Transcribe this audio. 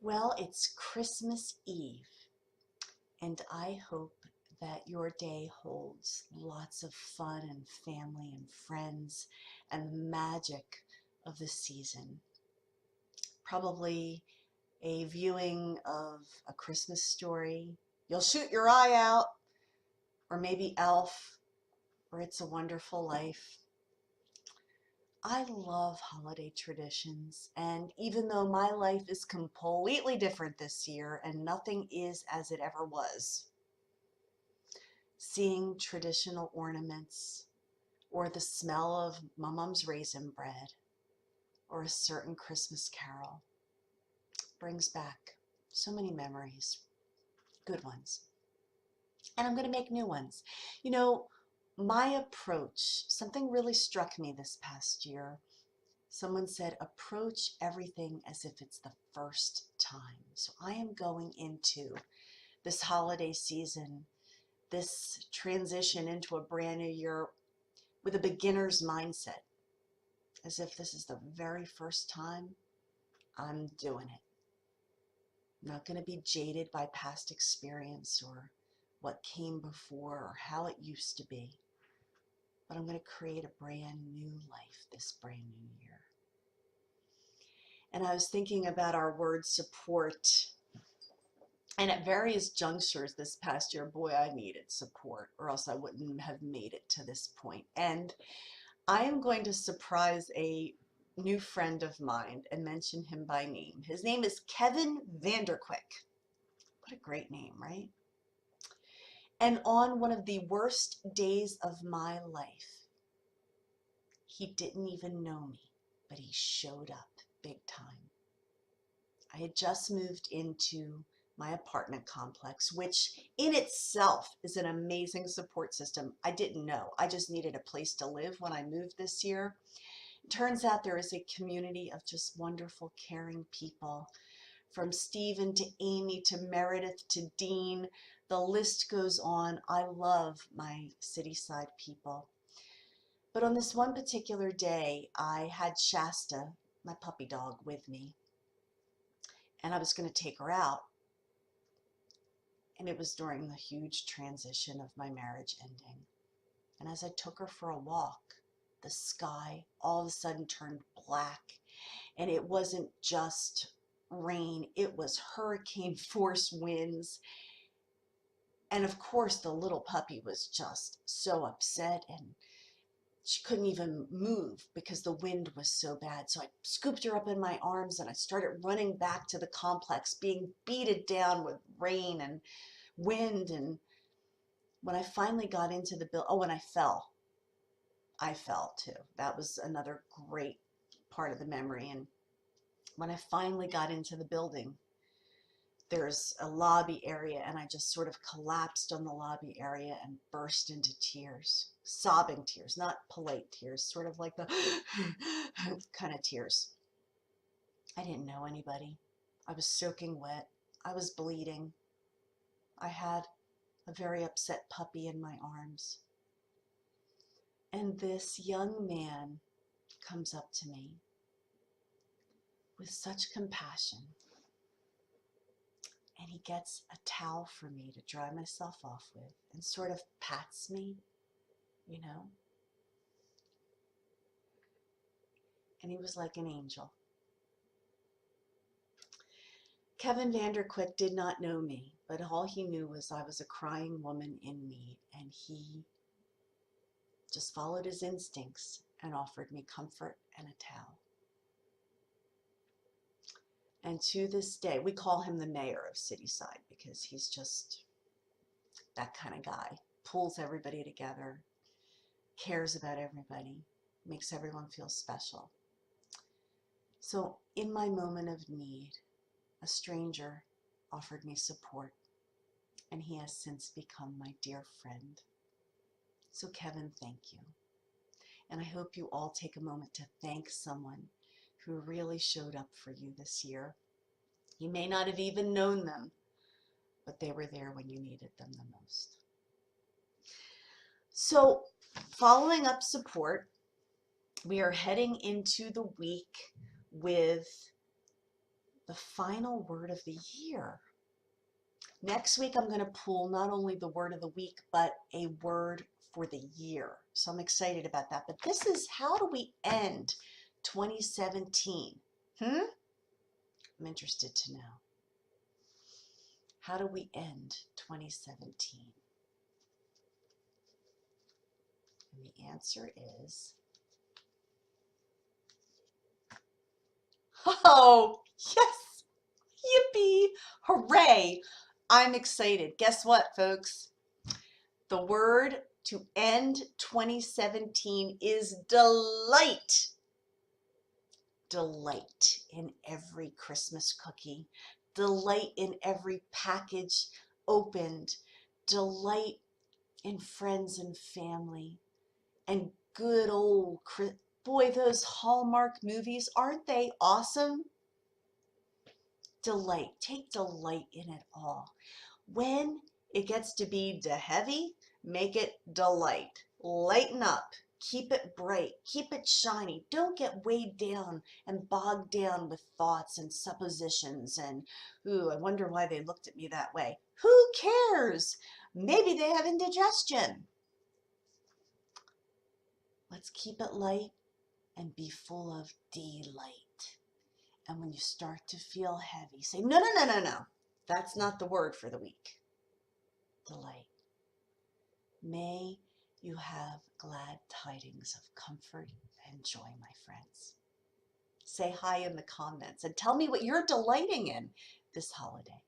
Well, it's Christmas Eve, and I hope that your day holds lots of fun and family and friends and the magic of the season. Probably a viewing of A Christmas Story. You'll shoot your eye out, or maybe Elf, or It's a Wonderful Life. I love holiday traditions, and even though my life is completely different this year and nothing is as it ever was, seeing traditional ornaments or the smell of my mom's raisin bread or a certain Christmas carol brings back so many memories, good ones. And I'm going to make new ones. You know, my approach, something really struck me this past year. Someone said, approach everything as if it's the first time. So I am going into this holiday season, this transition into a brand new year with a beginner's mindset, as if this is the very first time I'm doing it. I'm not going to be jaded by past experience or what came before or how it used to be, but I'm going to create a brand new life this brand new year. And I was thinking about our word support. And at various junctures this past year, boy, I needed support, or else I wouldn't have made it to this point. And I am going to surprise a new friend of mine and mention him by name. His name is Kevin Vanderquick. What a great name, right? And on one of the worst days of my life, he didn't even know me, but he showed up big time. I had just moved into my apartment complex, which in itself is an amazing support system. I didn't know. I just needed a place to live when I moved this year. It turns out there is a community of just wonderful, caring people, from Stephen to Amy to Meredith to Dean. The list goes on. I love my Cityside people. But on this one particular day, I had Shasta, my puppy dog, with me, and I was going to take her out. And it was during the huge transition of my marriage ending. And as I took her for a walk, the sky all of a sudden turned black. And it wasn't just rain, it was hurricane force winds. And of course, the little puppy was just so upset, and she couldn't even move because the wind was so bad. So I scooped her up in my arms and I started running back to the complex, being beaten down with rain and wind. And when I finally got into the building, oh, and I fell. I fell too. That was another great part of the memory. And when I finally got into the building, there's a lobby area, and I just sort of collapsed on the lobby area and burst into tears, sobbing tears, not polite tears, sort of like the kind of tears. I didn't know anybody. I was soaking wet. I was bleeding. I had a very upset puppy in my arms. And this young man comes up to me with such compassion, and he gets a towel for me to dry myself off with and sort of pats me, you know. And he was like an angel. Kevin Vanderquick did not know me, but all he knew was I was a crying woman in need, and he just followed his instincts and offered me comfort and a towel. And to this day, we call him the mayor of Cityside because he's just that kind of guy. Pulls everybody together, cares about everybody, makes everyone feel special. So in my moment of need, a stranger offered me support, and he has since become my dear friend. So Kevin, thank you. And I hope you all take a moment to thank someone who really showed up for you this year. You may not have even known them, but they were there when you needed them the most. So following up support, we are heading into the week with the final word of the year. Next week, I'm going to pull not only the word of the week, but a word for the year. So I'm excited about that. But this is, how do we end 2017? I'm interested to know. How do we end 2017? And the answer is, oh, yes, yippee, hooray. I'm excited. Guess what, folks? The word to end 2017 is delight. Delight in every Christmas cookie, delight in every package opened, delight in friends and family, and good old, boy, those Hallmark movies, aren't they awesome? Delight, take delight in it all. When it gets to be heavy, make it delight. Lighten up. Keep it bright. Keep it shiny. Don't get weighed down and bogged down with thoughts and suppositions and, ooh, I wonder why they looked at me that way. Who cares? Maybe they have indigestion. Let's keep it light and be full of delight. And when you start to feel heavy, say, no, no, no, no, no. That's not the word for the week. Delight. May you have glad tidings of comfort and joy, my friends. Say hi in the comments and tell me what you're delighting in this holiday.